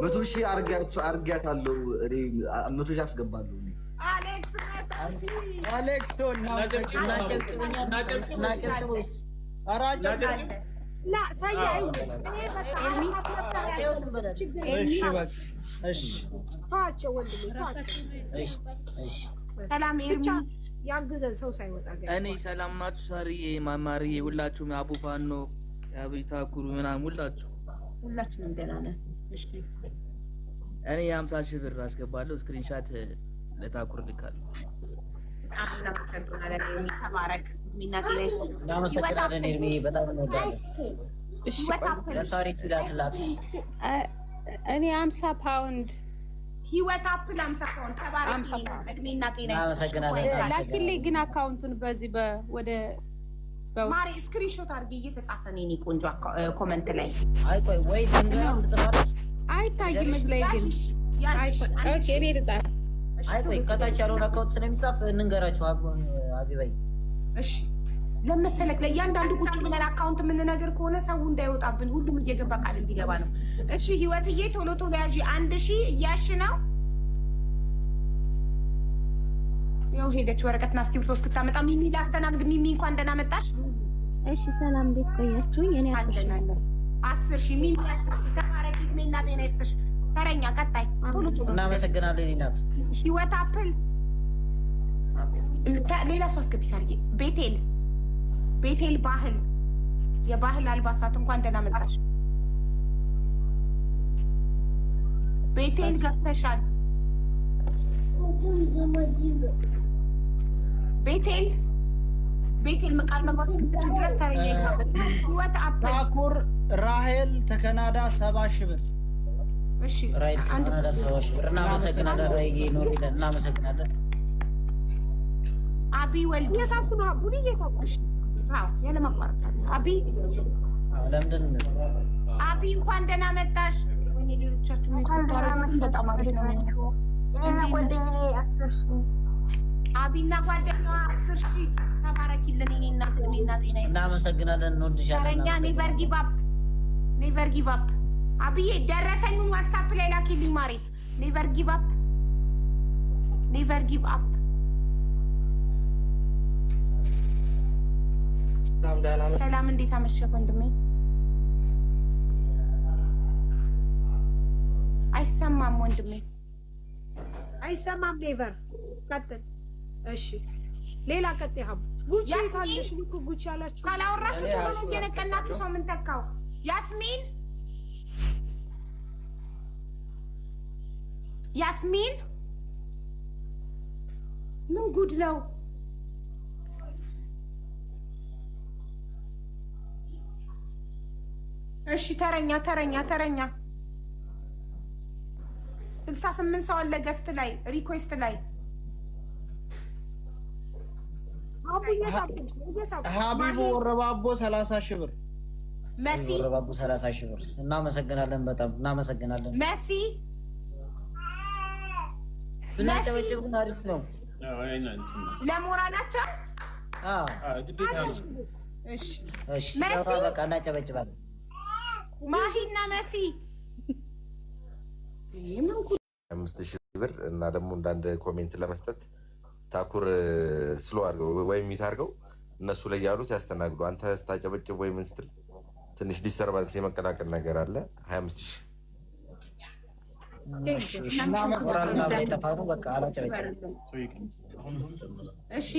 100 ሺህ አድርጊያታለሁ እኔ 100 ሺህ አስገባለሁ እኔ
አሌክስ
አሌክስ
ሰላም ኤርሚ
ያግዘን ሰው ሳይወጣ
እኔ ሰላም ናችሁ? ሳርዬ ማማርዬ ሁላችሁም አቡ ፋኖ አብይታ ኩሩ ምናምን
ሁላችንም ደህና ነን። እሺ
እኔ 50 ሺህ ብር አስገባለሁ። ስክሪንሻት ለታኩር ልካለሁ።
ተባረክ
እናመሰግናለን ኤርሚ በጣም እንወዳለን። ለሳሪ ትላትላት
እኔ 50 ፓውንድ
ህይወት አፕል 50 ፓውንድ ተባረክ። እድሜና ጤና
እናመሰግናለን።
ላኪልኝ ግን አካውንቱን በዚህ ወደ
ማሪ ስክሪንሾት አድርጌ እየተጻፈ ነው የኔ ቆንጆ ኮመንት ላይ።
አይ ቆይ ወይ ድንገት ትጽፋለች
አይታይም ላይ ግን ኦኬ እኔ ልጻፍ።
አይ ቆይ ከታች ያለውን አካውንት ስለሚጻፍ እንንገራቸው አቢባይ።
እሺ ለመሰለክ ለእያንዳንዱ ቁጭ ብለን አካውንት የምንነግር ከሆነ ሰው እንዳይወጣብን ሁሉም እየገባ ቃል እንዲገባ ነው። እሺ ህይወትዬ ቶሎ ቶሎ ያዢ። 1000 እያሽ ነው ያው ሄደች ወረቀትና እስክሪብቶ እስክታመጣ ሚሚ ላስተናግድ። ሚሚ እንኳን ደህና መጣሽ።
እሺ ሰላም እንዴት ቆያችሁኝ? እኔ
10 ሺህ ሚሚ 10 ሺህ ተባረክ። እድሜና ጤና ይስጥሽ። ተረኛ ቀጣይ ቶሎ ቶሎ
እናመሰግናለን እናት
ህይወት አፕል ሌላ ሰው አስገቢ ሳርዬ። ቤቴል ባህል የባህል አልባሳት እንኳን ደህና መጣሽ። ቤቴል ገፍተሻል። ቤቴል ቃል መግባት እስክትችል ድረስ ተረኛ ይባል። ህይወት አፕል
ታኩር ራሄል ተከናዳ 70 ሺህ ብር።
እሺ
ራሄል ተከናዳ 70 ሺህ ብር እናመሰግናለን። ራሄል ኖሪለን እናመሰግናለን።
አቢ ወልድ የሳብኩ ነው አቡኒ የሳብኩሽ አዎ ያለ ማቋረጥ አቢ
ለምንድን
አቢ እንኳን ደህና መጣሽ። ወይኔ ሌሎቻችሁ ምታረጉት በጣም አሪፍ ነው። አቢና ጓደኛዋ 10 ሺህ ተባረኪልን። እኔ እናት እድሜና ጤና ይስጥሽ።
እናመሰግናለን። እንወድሻለን።
ተረኛ ኔቨር ጊቭ አፕ አብዬ ደረሰኙን ዋትስአፕ ላይ ላኪልኝ ማሬ። ኔቨር ጊቭ አፕ ሰላም እንዴት አመሸህ ወንድሜ? አይሰማም ወንድሜ
አይሰማም። ኔቨር ቀጥል። እሺ ሌላ ቀጥይ። ሀቡ ጉቺ ሳለሽ ልኩ ጉቺ አላችሁ
ካላወራችሁ ቶሎ ነው እየነቀናችሁ ሰው ምን ተካው። ያስሚን ምን ጉድ ነው? እሺ ተረኛ 68 ሰው አለ ገስት ላይ ሪኩዌስት ላይ
ሀቢቡ ወረባቦ 30 ሺህ ብር
መሲ
ወረባቦ 30 ሺህ ብር እናመሰግናለን። በጣም እናመሰግናለን።
መሲ
ብናጨበጭብ ግን አሪፍ ነው።
ለሞራላቸው
እሺ በቃ እናጨበጭባለን።
ማሂና መሲ
5000 ብር እና ደግሞ እንዳንድ ኮሜንት ለመስጠት ታኩር ስሎ አድርገው ወይም ሚት አድርገው እነሱ ላይ ያሉት ያስተናግዱ። አንተ ስታጨበጭብ ወይ ምን ስትል ትንሽ ዲስተርባንስ የመቀላቀል ነገር አለ። 25000
እሺ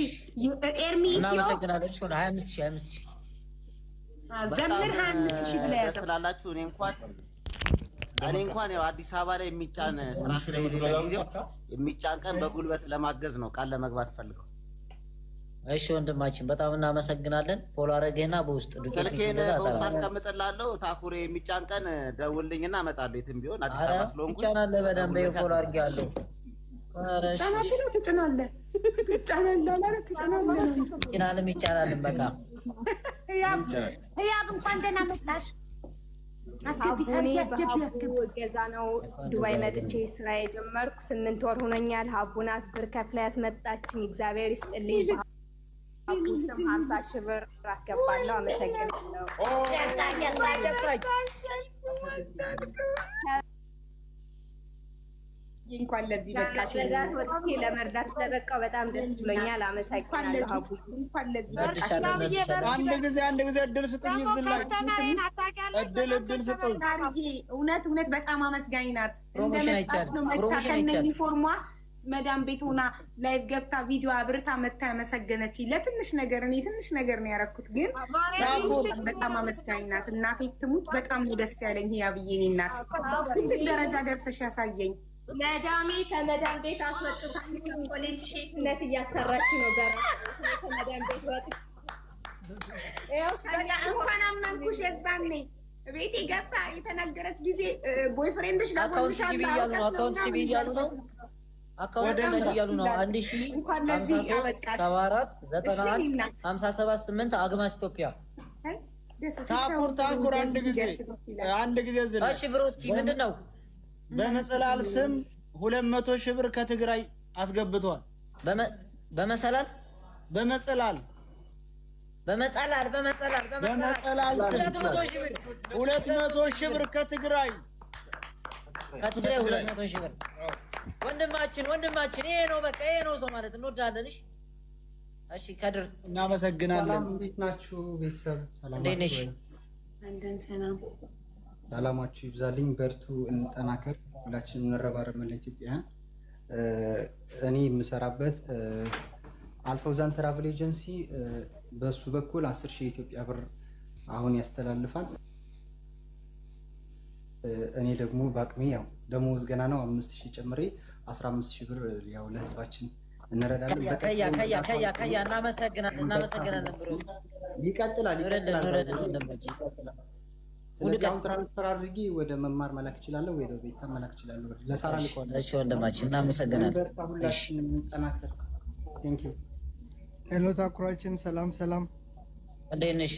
ኤርሚ
እናመሰግናለን። 25000
ዘምር 25000 ብለህ
ያስላላችሁ። እኔ እንኳን ያው አዲስ አበባ ላይ የሚጫን ስራ ስለሌለ ጊዜው የሚጫን ቀን በጉልበት ለማገዝ ነው ቃል ለመግባት ፈልገው።
እሺ ወንድማችን በጣም እናመሰግናለን። ፎሎ አረገህና በውስጥ
ስልኬን በውስጥ አስቀምጥልሃለሁ። ታኩሬ የሚጫን ቀን ደውልልኝና እመጣለሁ። የትም ቢሆን አዲስ አበባ ስለሆንኩ
ትጫናለህ። በደንብ ፎሎ አድርጌያለሁ። ይጫናልም በቃ
ህያብ እንኳን ደህና መጣሽ። አስገቢ ሰርጊ አስገቢ
ገዛ ነው ዱባይ መጥቼ ስራ የጀመርኩ 8 ወር ሆኖኛል። ሀቡናት ብር ከፍላ ያስመጣችኝ እግዚአብሔር ይስጥልኝ። ስም 50 ሺህ ብር አስገባለሁ። አመሰግናለሁ።
እንኳን ለዚህ በቃሽ።
ወጥቼ ለመርዳት ስለበቃው በጣም ደስ ብሎኛል። አመሰግናለሁ። ሀቡ
እንኳን ለዚህ በቃሽ።
አንድ ጊዜ እድል ስጡኝ። እዚህ ላይ እድል ስጡኝ።
እውነት በጣም አመስጋኝ ናት። እንደመጣች ነው መታ ከነ ዩኒፎርሟ መዳም ቤት ሆና ላይቭ ገብታ ቪዲዮ አብርታ መታ ያመሰገነች ለትንሽ ነገር። እኔ ትንሽ ነገር ነው ያደረኩት፣ ግን በጣም አመስጋኝ ናት። እናቴ ትሙት በጣም ነው ደስ ያለኝ። ያብዬ እኔ እናት ትልቅ ደረጃ ደርሰሽ ያሳየኝ።
መዳሜ ከመዳም ቤት አስወጥታለች። ኮሌጅ ሼፍነት እያሰራች ነው። ከመዳም ቤት ወጥቼ
እንኳን አመንኩሽ። የዛኔ ቤቴ ገብታ የተናገረች ጊዜ ቦይፍሬንድሽ ጋር
አካውንት ሲቢ እያሉ ነው። አካውንት ሲቢ እያሉ ነው። 10749157 አግማስ ኢትዮጵያ
ታኩር አንድ ጊዜ ዝም።
እሺ ብሮ እስኪ ምንድን ነው
በመሰላል ስም 200 ሺህ ብር ከትግራይ አስገብቷል።
በመሰላል
ስም 200 ሺህ ብር ከትግራይ
200 ሺህ ብር ወንድማችን ይሄ ነው በቃ ይሄ ነው ሰው ማለት እንወዳለን። እሺ ከድር
እናመሰግናለን።
እንዴት ናችሁ ቤተሰብ? ሰላማችሁ ይብዛልኝ። በርቱ፣ እንጠናከር፣ ሁላችንም እንረባረብ። ለኢትዮጵያውያን እኔ የምሰራበት አልፈውዛን ትራቭል ኤጀንሲ በሱ በኩል 10,000 የኢትዮጵያ ብር አሁን ያስተላልፋል። እኔ ደግሞ በአቅሜ ያው ደሞዝ ገና ነው 5,000 ጨምሬ 15,000 ብር ያው ለህዝባችን እንረዳለን።
ከያ እናመሰግናለን። ብሮ
ይቀጥላል። ስለዚህ አሁን ትራንስፈር አድርጌ ወደ መማር መላክ እችላለሁ፣ ወደ ቤት መላክ እችላለሁ። ለሳራ ልኳለሁ።
እሺ ወንድማችን እናመሰግናለን።
ሁላችንም እንጠናከር። ቴንክ ዩ።
ሄሎ ታኩራችን፣ ሰላም።
እንዴት ነሽ?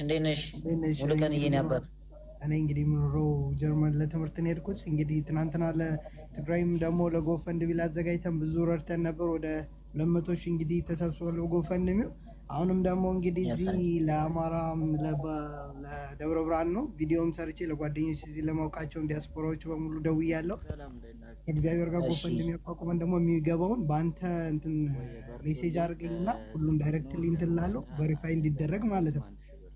ሙሉ ቀን እየኔ አባት።
እኔ እንግዲህ የምኖረው ጀርመን ለትምህርት ነው የሄድኩት። እንግዲህ ትናንትና ለትግራይም ደግሞ ለጎፈንድሚ አዘጋጅተን ብዙ ረድተን ነበር። ወደ 200 ሺህ እንግዲህ ተሰብስቧል ጎፈንድሚው። አሁንም ደግሞ እንግዲህ እዚህ ለአማራ ለደብረ ብርሃን ነው ቪዲዮም ሰርቼ ለጓደኞች እዚህ ለማውቃቸውን ዲያስፖራዎች በሙሉ ደውያለሁ። ከእግዚአብሔር ጋር ጎፈንድሚ አቋቁመን ደግሞ የሚገባውን በአንተ እንትን ሜሴጅ አድርገኝና ሁሉም ዳይሬክትሊ እንትን እላለሁ ቬሪፋይ እንዲደረግ ማለት ነው።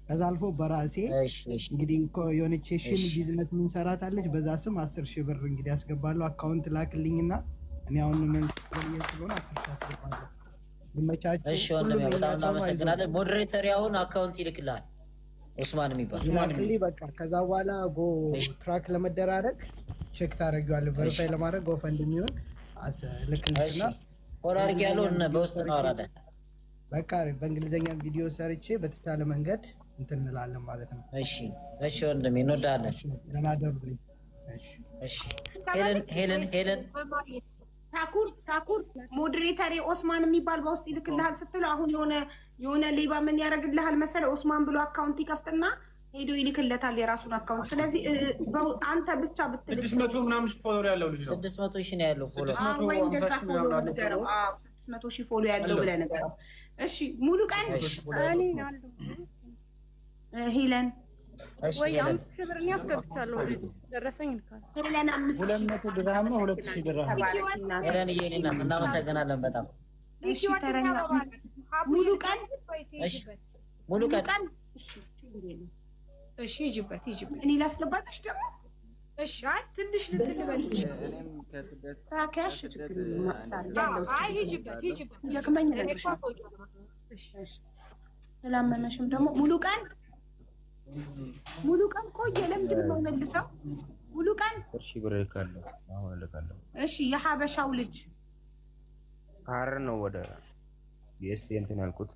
ከዛ አልፎ በራሴ እንግዲህ የሆነች የሽን ቢዝነስ ምንሰራታለች በዛ ስም 10,000 ብር እንግዲህ አስገባለሁ። አካውንት ላክልኝና እኔ አሁን ምን ስለሆነ 10,000 አስገባለሁ።
እሺ ወንድሜ በጣም እናመሰግናለን። ሞዴሬተር ያሁን አካውንት ይልክልሃል ኡስማን የሚባል
ላክልኝ። በቃ ከዛ በኋላ ጎ ትራክ ለመደራረግ ቼክ ታደርጊዋለህ። ቬሪፋይ ለማድረግ ጎፈንድሚውን ልክልሽና
ኦራር ያለውን በውስጥ እናወራለን።
በቃ በእንግሊዘኛ ቪዲዮ ሰርቼ በተቻለ መንገድ እንትን እንላለን ማለት ነው።
እሺ እሺ ወንድሜ እንወዳለን።
ደህና ደሩልኝ።
እሺ ሄለን
ታኩር ሞዴሬተር ኦስማን የሚባል በውስጥ ይልክልሃል ስትለው አሁን የሆነ ሌባ ምን ያደርግልሃል መሰለ ኦስማን ብሎ አካውንት ይከፍትና ሄዶ ይልክለታል የራሱን አካውንት። ስለዚህ አንተ ብቻ ብትልክ
600 ምናምን ፎሎወር ያለው ልጅ ነው።
600 ሺህ ነው ያለው ፎሎ
ወይ እንደዛ ፎሎ ንገረው። 600 ሺህ ፎሎ ያለው ብለህ ንገረው። እሺ ሙሉ ቀን ሄለን
ወይ 5000 ብር እኔ አስገብቻለሁ። ደረሰኝ ልካል
ሄለን
200 ድርሃም ነው 2000 ድርሃም
ሄለን እየኔና እናመሰግናለን በጣም።
እሺ ተረኛ ሙሉ ቀን
እሺ ሙሉ ቀን
እሺ ሂጂበት
እኔ ላስገባልሽ ደግሞ
እሺ አይ ትንሽ ልትልበልሽ
ታካሽ ችግር ማሳል ያለው
አይ ሂጂበት
ለከመኝ ነሽ እሺ ተላመነሽም ደግሞ ሙሉ ቀን ቆየ። ለምንድን ነው መልሰው ሙሉ ቀን
እሺ ብር ካለው አሁን ልካለሁ።
እሺ የሀበሻው ልጅ
ሀረር ነው ወደ የስ እንትን ያልኩት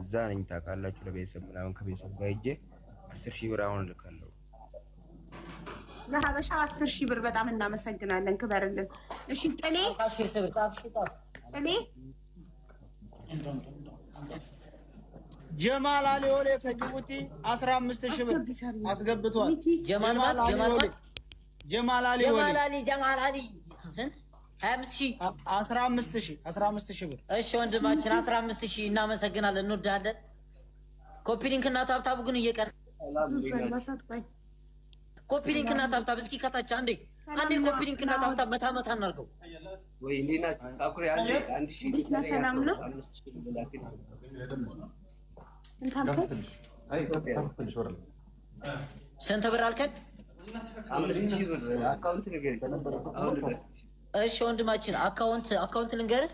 እዛ ነኝ ታውቃላችሁ። ለቤተሰብ ምናምን ከቤተሰብ ጋር ሂጄ 10,000 ብር አሁን ልካለሁ።
ለሀበሻው 10,000 ብር በጣም እናመሰግናለን። ክበርልን። እሺ ጥሌ
ጀማል አሊ ወሌ ከጅቡቲ 15,000 ብር አስገብቷል።
ጀማል አሊ ስንት 25,000
15,000 ብር።
እሺ ወንድማችን 15,000 እናመሰግናለን፣ እንወዳለን። ኮፒ ሊንክ እና ታብታቡ ግን እየቀረ ኮፒ ሊንክ እና ታብታብ እስኪ ከታች አንዴ ኮፒ ሊንክ እና ታብታብ መታ እናድርገው።
ወይ እንዴት ናችሁ? ታኩሪ አንዴ 1000
ሰላም ነው።
ስንት ብር አልከን?
5,000 ብር አካውንት ነገር
እሺ ወንድማችን አካውንት ልንገርህ።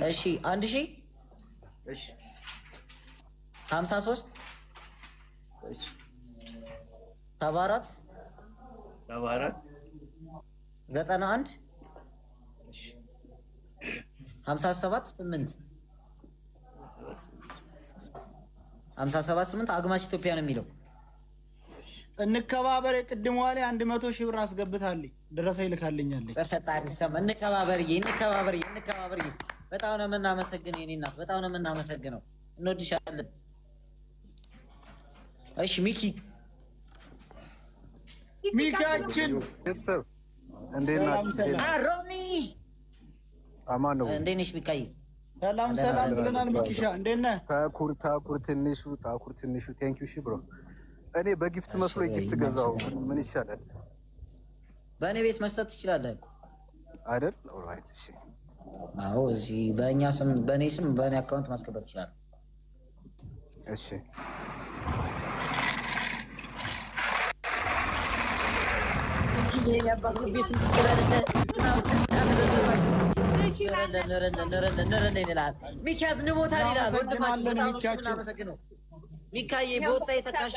እሺ 1000
እሺ
53
እሺ
74 91
እሺ
57 8 578 አግማሽ ኢትዮጵያ ነው የሚለው።
እንከባበር የቅድሟ ላይ 100,000 ብር አስገብታለች። ደረሰ ይልካልኛለች።
በፈጣሪ ሰም እንከባበርዬ። በጣም ነው የምናመሰግነው የኔ እናት፣ በጣም ነው የምናመሰግነው። እንወድሻለን። እሺ
ሚኪያችን
ቤተሰብ እንዴት ናችሁ?
ሮሚ
አማን ነው።
እንዴት ነሽ ሚካዬ?
ሰላም ብለናል። ሚኪሻ እንዴት ነህ?
ታኩር ትንሹ ቴንክ ዩ ሺ ብሮ። እኔ በጊፍት መስሎ ጊፍት ገዛው። ምን ይሻላል?
በእኔ ቤት መስጠት ትችላለህ
አይደል? ኦልራይት እሺ።
አዎ እዚህ በእኛ ስም በእኔ አካውንት ማስገባት ይችላል።
እሺ
ሚኪያዝ ንቦታል ይላል ወንድማችን። በጣም ነው የምናመሰግነው ሚካዬ። በወጣ የተካሺ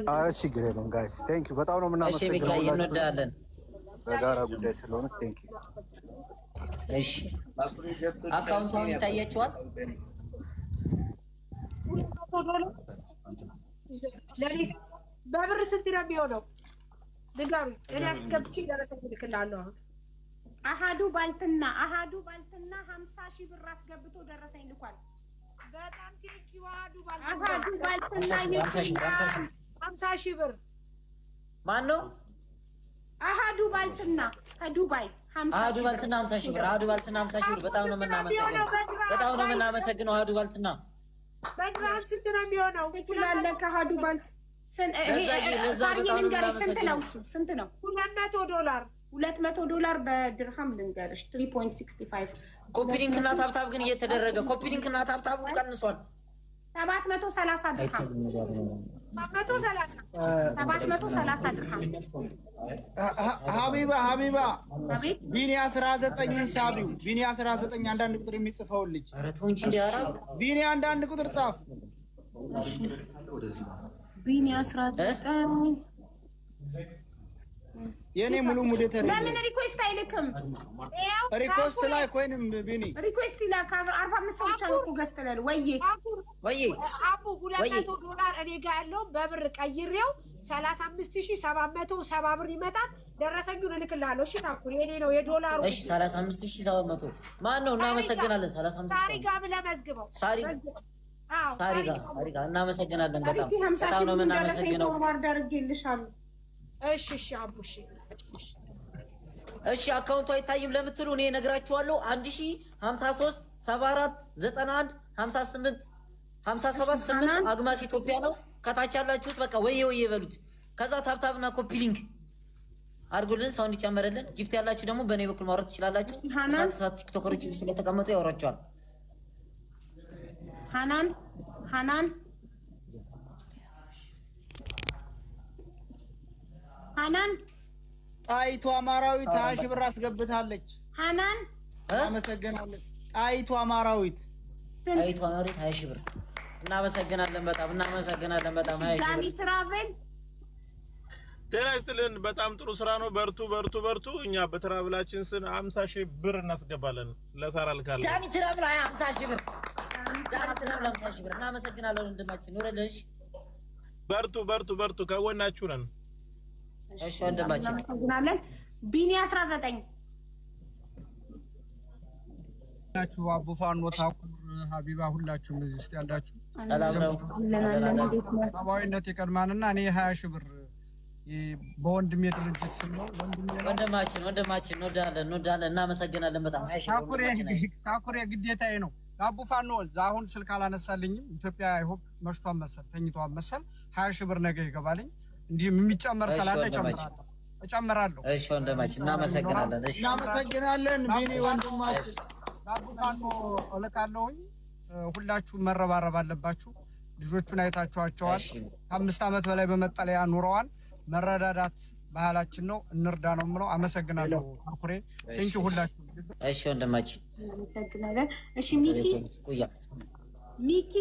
ኧረ ችግር የለውም ጋይስ ቴንክ ዩ በጣም ነው የምናመሰግነው።
እሺ ሚካዬ እንወዳለን።
በጋራ ጉዳይ ስለሆነ ቴንክ ዩ።
እሺ አካውንቱን ይታያችኋል።
በብር ስንት ነው የሚሆነው? ንገሩኝ። እኔ አስገብቼ ደረሰኝ እልክልሃለሁ።
አሃዱ ባልትና 50,000 ብር አስገብቶ ደረሰኝ ልኳል።
በጣም ቴንኪው።
አሃዱ ባልትና
50,000 ብር
ማን ነው?
አሃዱ ባልትና ከዱባይ
አሃዱ ባልትና 50,000 ብር። አሃዱ ባልትና 50,000 ብር። በጣም ነው የምናመሰግነው አሃዱ ባልትና።
በግራም ስንት ነው የሚሆነው?
ትችላለህ ከአሃዱ ባልት ሳርዬ ልንገርሽ፣ ስንት ነው እሱ? ስንት ነው?
$200
$200 በድርሃም ልንገርሽ 3.65።
ኮፒ ሊንክ እና ታብታብ ግን እየተደረገ ኮፒ ሊንክ እና ታብታቡ ቀንሷል።
730 ድርሃም 730 ድርሃም።
ሀቢባ ቢኒ 19 ሳቢው ቢኒ 19 አንዳንድ ቁጥር የሚጽፈው ልጅ ቢኒ አንዳንድ ቁጥር ጻፍ።
ቢኒ 19
የኔ ሙሉ ሙዴተር
ለምን ሪኩዌስት አይልክም?
ሪኩዌስት ላይ ኮይንም ቢኒ
ሪኩዌስት ይላክ። 45 ሰው ብቻ ነው እኮ ገዝተላል። ወይዬ
አቡ $200 እኔ ጋር ያለው በብር ቀይሬው 35770 ብር ይመጣል። ደረሰኙን እልክልሃለሁ። እሺ ታኩር የኔ ነው የዶላሩ።
እሺ 35700 ማን ነው? እናመሰግናለን። 35
ሳሪጋ ብለህ መዝግበው።
ሳሪጋ እናመሰግናለን። በጣም
50 ሺህ ብር ደረሰኝ ፎርዋርድ አድርጌልሻለሁ።
እሺ አቡ
እሺ አካውንቱ አይታይም ለምትሉ እኔ እነግራችኋለሁ። 1053 74 91 58 578 አግማስ ኢትዮጵያ ነው። ከታች ያላችሁት በቃ ወዬ በሉት። ከዛ ታብታብና ኮፒ ሊንክ አድርጉልን፣ ሰው እንዲጨመርልን። ጊፍት ያላችሁ ደግሞ በእኔ በኩል ማውራት ትችላላችሁ። ሳት ቲክቶከሮች ስለተቀመጡ ያወራቸዋል።
ሃናን
ጣይቱ አማራዊት 20 ሺህ ብር አስገብታለች።
ሃናን
እናመሰግናለን። ጣይቱ አማራዊት
20 ሺህ ብር እናመሰግናለን። በጣም እናመሰግናለን። በጣም
ዳኒ ትራቨል
ጤና ይስጥልን። በጣም ጥሩ ስራ ነው። በርቱ። እኛ በትራቭላችን ስን 50 ሺህ ብር እናስገባለን። ለሳራ ልካለን።
ዳኒ ትራቭል 50 ሺህ ብር እናመሰግናለን። ወንድማችን ኑረልሽ።
በርቱ። ከጎናችሁ ነን።
እሺ ወንድማችን
እናመሰግናለን። ቢኒ 19
ናችሁ። አቡፋኖ ታኩር ሀቢባ ሁላችሁም እዚህ ውስጥ ያላችሁ ሰብአዊነት ይቀድማልና እኔ 20 ሺህ ብር በወንድሜ ድርጅት ስም ነው።
ወንድማችን እንወዳለን። እናመሰግናለን በጣም።
ታኩሬ ግዴታዬ ነው። አቡፋኖ አሁን ስልክ አላነሳልኝም። ኢትዮጵያ አይሆፕ መሽቷን መሰል ተኝቷን መሰል 20 ሺህ ብር ነገ ይገባልኝ። እንዲህም የሚጨመር ስላለ እጨምራለሁ።
እሺ ወንድማችን እናመሰግናለን። እሺ
እናመሰግናለን ቢኒ ወንድማችን።
አቡፋኖ እልካለሁኝ። ሁላችሁም መረባረብ አለባችሁ። ልጆቹን አይታችኋቸዋል። ከ5 ዓመት በላይ በመጠለያ ኑረዋል። መረዳዳት ባህላችን ነው። እንርዳ ነው የምለው። አመሰግናለሁ ታኩሬ። ቴንኪው ሁላችሁ።
እሺ ወንድማችን
እናመሰግናለን። እሺ ሚኪ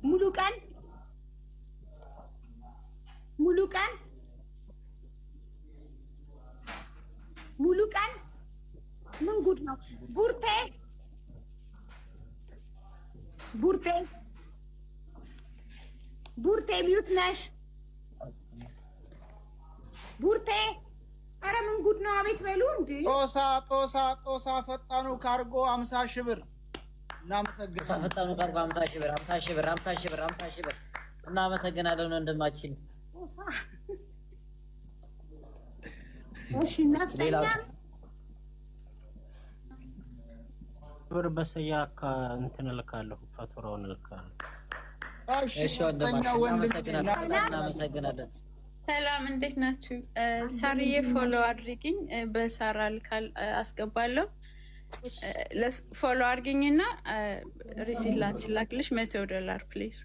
ሙሉ ቀን ምን ጉድ ነው? ቡርቴ ሚዩት ነሽ? ቡርቴ ኧረ ምን ጉድ ነው? አቤት በሉ እንዴ!
ጦሳ ፈጣኑ ካርጎ 50 ሺህ ብር እናመሰግናለን።
ፈጣኑ ካርጎ 50 ሺህ ብር እናመሰግናለን ወንድማችን።
እሺ እናስተኛ
ብር በሰያ እንትን እልካለሁ፣ ፋቱራውን እልካለሁ።
እሺ ወንድማችን እናመሰግናለን።
ሰላም እንዴት ናችሁ? ሳርዬ ፎሎ አድርጊኝ፣ በሳራ አስገባለሁ። ፎሎ አድርጊኝና ሪሲት ላክልሽ $100 ፕሊዝ።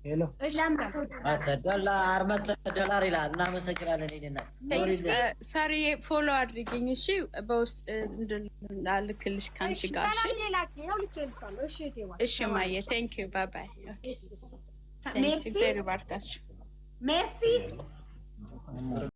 ሄሎ $100 ይላል። እናመሰግናለን። ይሄና
ሳርዬ ፎሎ አድርጊኝ እሺ፣ በውስጥ እንድልክልሽ ካንቺ ጋር እሺ። እሺ ማየ ቴንክ ዩ ባይ ባይ። ሜርሲ
ሜርሲ